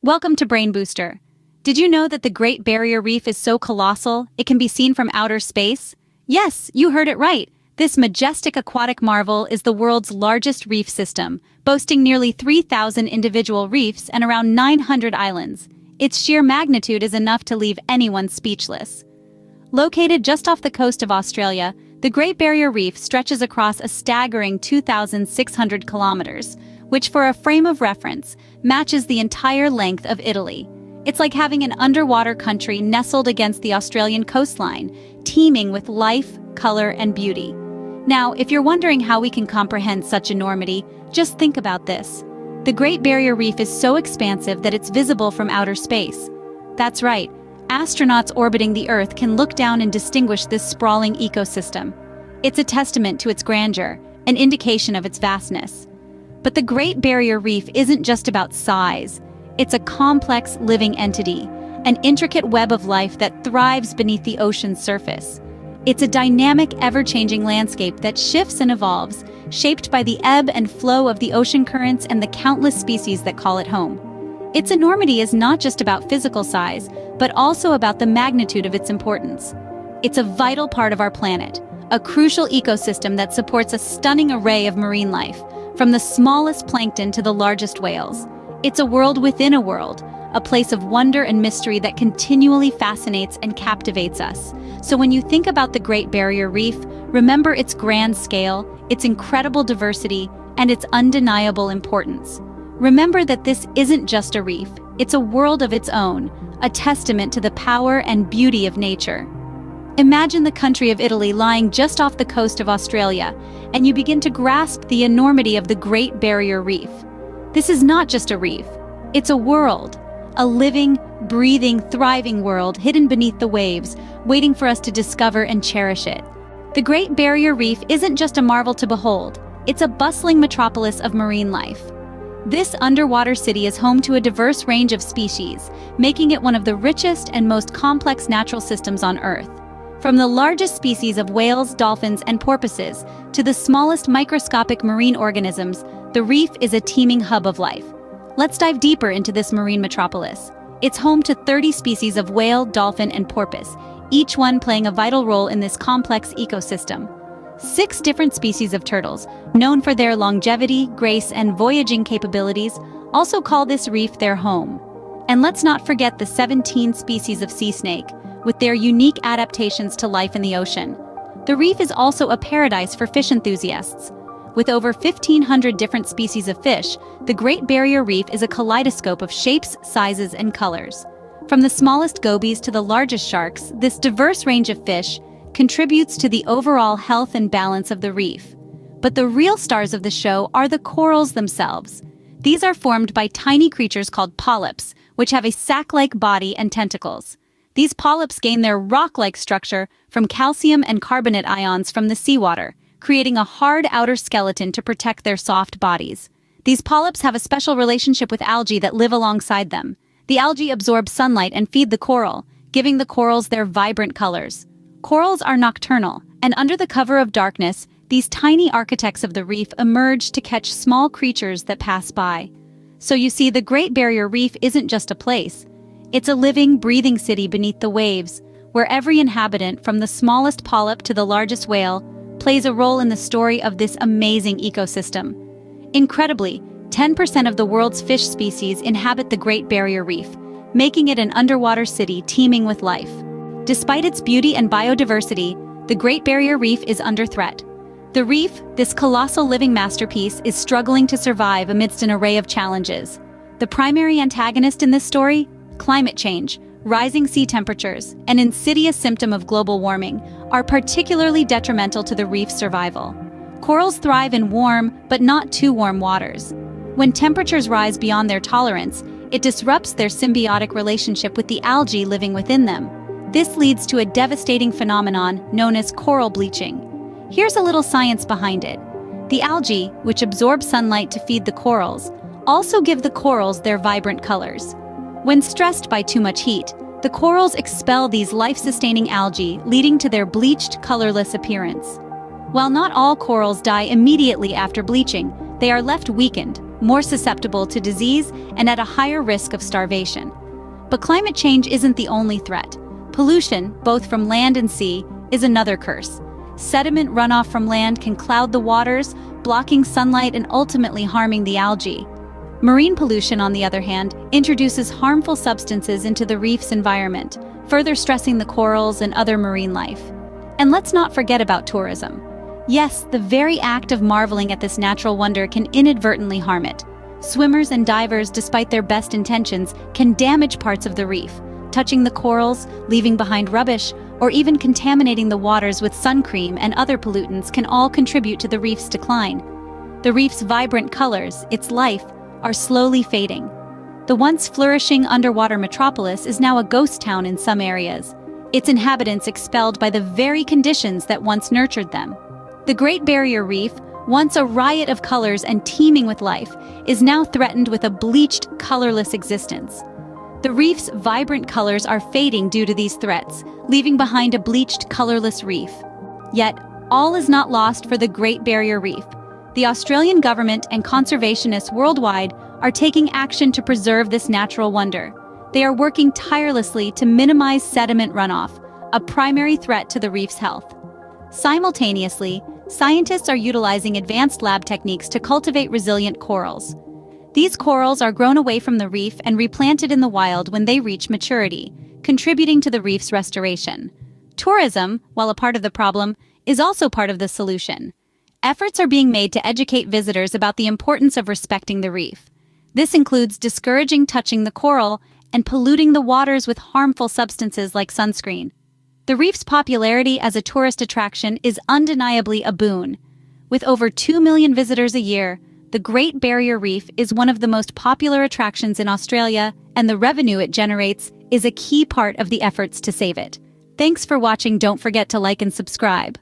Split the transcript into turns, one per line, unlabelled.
Welcome to Brain Booster. Did you know that the Great Barrier Reef is so colossal it can be seen from outer space? Yes, you heard it right. This majestic aquatic marvel is the world's largest reef system, boasting nearly 3,000 individual reefs and around 900 islands. Its sheer magnitude is enough to leave anyone speechless. Located just off the coast of Australia, the Great Barrier Reef stretches across a staggering 2,600 kilometers, which for a frame of reference, matches the entire length of Italy. It's like having an underwater country nestled against the Australian coastline, teeming with life, color, and beauty. Now, if you're wondering how we can comprehend such enormity, just think about this. The Great Barrier Reef is so expansive that it's visible from outer space. That's right, astronauts orbiting the Earth can look down and distinguish this sprawling ecosystem. It's a testament to its grandeur, an indication of its vastness. But the Great Barrier Reef isn't just about size. It's a complex living entity, an intricate web of life that thrives beneath the ocean's surface. It's a dynamic, ever-changing landscape that shifts and evolves, shaped by the ebb and flow of the ocean currents and the countless species that call it home. Its enormity is not just about physical size, but also about the magnitude of its importance. It's a vital part of our planet, a crucial ecosystem that supports a stunning array of marine life, from the smallest plankton to the largest whales. It's a world within a world, a place of wonder and mystery that continually fascinates and captivates us. So when you think about the Great Barrier Reef, remember its grand scale, its incredible diversity, and its undeniable importance. Remember that this isn't just a reef, it's a world of its own, a testament to the power and beauty of nature. Imagine the country of Italy lying just off the coast of Australia, and you begin to grasp the enormity of the Great Barrier Reef. This is not just a reef, it's a world, a living, breathing, thriving world hidden beneath the waves, waiting for us to discover and cherish it. The Great Barrier Reef isn't just a marvel to behold, it's a bustling metropolis of marine life. This underwater city is home to a diverse range of species, making it one of the richest and most complex natural systems on Earth. From the largest species of whales, dolphins, and porpoises to the smallest microscopic marine organisms, the reef is a teeming hub of life. Let's dive deeper into this marine metropolis. It's home to 30 species of whale, dolphin, and porpoise, each one playing a vital role in this complex ecosystem. 6 different species of turtles, known for their longevity, grace, and voyaging capabilities, also call this reef their home. And let's not forget the 17 species of sea snake, with their unique adaptations to life in the ocean. The reef is also a paradise for fish enthusiasts. With over 1,500 different species of fish, the Great Barrier Reef is a kaleidoscope of shapes, sizes, and colors. From the smallest gobies to the largest sharks, this diverse range of fish contributes to the overall health and balance of the reef. But the real stars of the show are the corals themselves. These are formed by tiny creatures called polyps, which have a sac-like body and tentacles. These polyps gain their rock-like structure from calcium and carbonate ions from the seawater, creating a hard outer skeleton to protect their soft bodies. These polyps have a special relationship with algae that live alongside them. The algae absorb sunlight and feed the coral, giving the corals their vibrant colors. Corals are nocturnal, and under the cover of darkness, these tiny architects of the reef emerge to catch small creatures that pass by. So you see, the Great Barrier Reef isn't just a place. It's a living, breathing city beneath the waves, where every inhabitant, from the smallest polyp to the largest whale, plays a role in the story of this amazing ecosystem. Incredibly, 10% of the world's fish species inhabit the Great Barrier Reef, making it an underwater city teeming with life. Despite its beauty and biodiversity, the Great Barrier Reef is under threat. The reef, this colossal living masterpiece, is struggling to survive amidst an array of challenges. The primary antagonist in this story? Climate change, rising sea temperatures, an insidious symptom of global warming, are particularly detrimental to the reef's survival. Corals thrive in warm, but not too warm waters. When temperatures rise beyond their tolerance, it disrupts their symbiotic relationship with the algae living within them. This leads to a devastating phenomenon known as coral bleaching. Here's a little science behind it. The algae, which absorb sunlight to feed the corals, also give the corals their vibrant colors. When stressed by too much heat, the corals expel these life-sustaining algae, leading to their bleached, colorless appearance. While not all corals die immediately after bleaching, they are left weakened, more susceptible to disease, and at a higher risk of starvation. But climate change isn't the only threat. Pollution, both from land and sea, is another curse. Sediment runoff from land can cloud the waters, blocking sunlight and ultimately harming the algae. Marine pollution, on the other hand, introduces harmful substances into the reef's environment, further stressing the corals and other marine life. And let's not forget about tourism. Yes, the very act of marveling at this natural wonder can inadvertently harm it. Swimmers and divers, despite their best intentions, can damage parts of the reef, touching the corals, leaving behind rubbish, or even contaminating the waters with sun cream and other pollutants can all contribute to the reef's decline. The reef's vibrant colors, its life, are slowly fading. The once flourishing underwater metropolis is now a ghost town in some areas, its inhabitants expelled by the very conditions that once nurtured them. The Great Barrier Reef, once a riot of colors and teeming with life, is now threatened with a bleached, colorless existence. The reef's vibrant colors are fading due to these threats, leaving behind a bleached, colorless reef. Yet, all is not lost for the Great Barrier Reef. The Australian government and conservationists worldwide are taking action to preserve this natural wonder. They are working tirelessly to minimize sediment runoff, a primary threat to the reef's health. Simultaneously, scientists are utilizing advanced lab techniques to cultivate resilient corals. These corals are grown away from the reef and replanted in the wild when they reach maturity, contributing to the reef's restoration. Tourism, while a part of the problem, is also part of the solution. Efforts are being made to educate visitors about the importance of respecting the reef. This includes discouraging touching the coral and polluting the waters with harmful substances like sunscreen. The reef's popularity as a tourist attraction is undeniably a boon. With over 2 million visitors a year, the Great Barrier Reef is one of the most popular attractions in Australia, and the revenue it generates is a key part of the efforts to save it. Thanks for watching. Don't forget to like and subscribe.